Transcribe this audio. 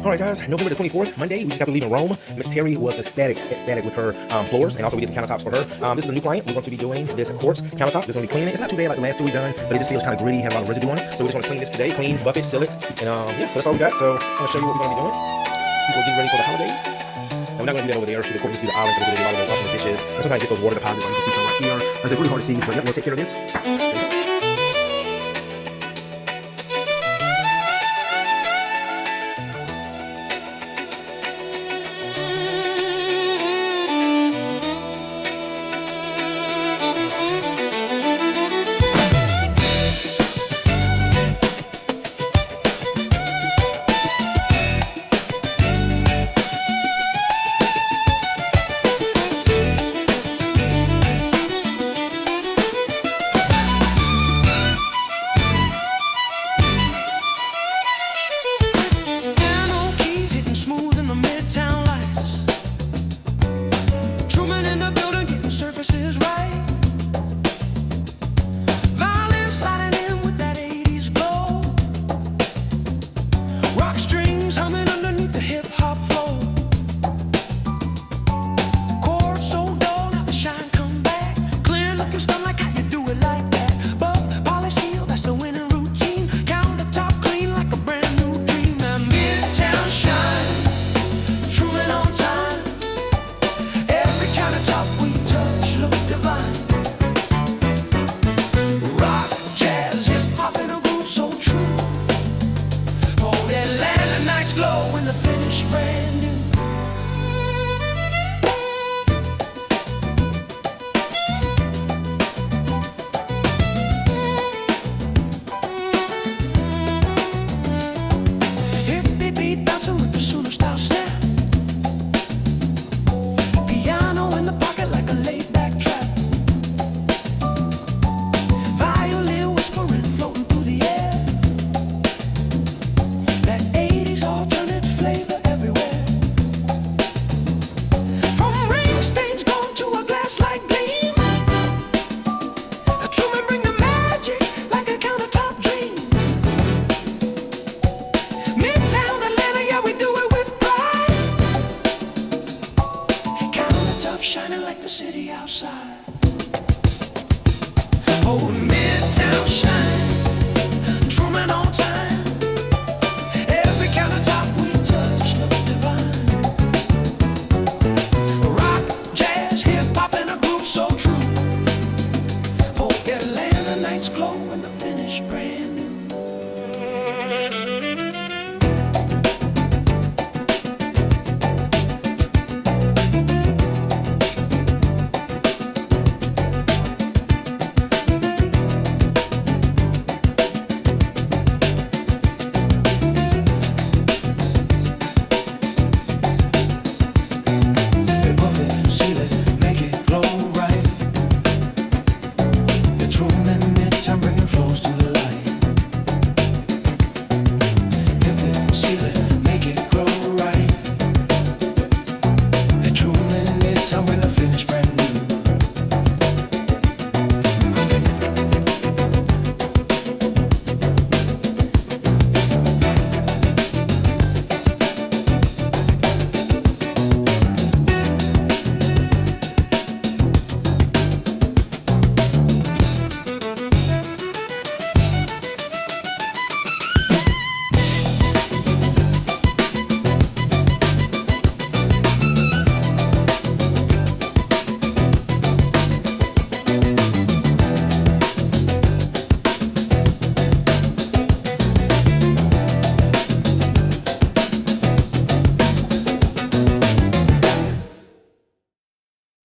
All right, guys, November the 24th, Monday, we just got to leave in Rome. Miss Terry was ecstatic with her floors, and also we did some countertops for her. This is a new client. We're going to be doing this Quartz Countertop. We're going to be cleaning it. It's not too bad like the last two we've done, but it just feels kind of gritty, has a lot of residue on it. So we just want to clean this today, clean, buff it, seal it, and yeah, so that's all we got. So I'm going to show you what we're going to be doing. People are getting ready for the holidays. And we're not going to do that over there. She's according to the island, because we're going to do a lot of washing the dishes. And sometimes get those water deposits, like you can see some right here. It's really hard to see, but yeah, we'll take care of this. Smooth in the Midtown lights. Truman in the building, getting surfaces right. Violin sliding in with that 80s glow. Rock strings humming underneath the hip-hop flow. Chords so dull, now the shine come back. Clear looking stuff like how you do it like that. Buff, polish, seal, that's the winning routine. Countertop clean like a brand new dream. Now Midtown shine. Truman on time. Every countertop we touch look divine. Rock, jazz, hip-hop in a groove so true. Oh, Atlanta nights glow when the finish brand new.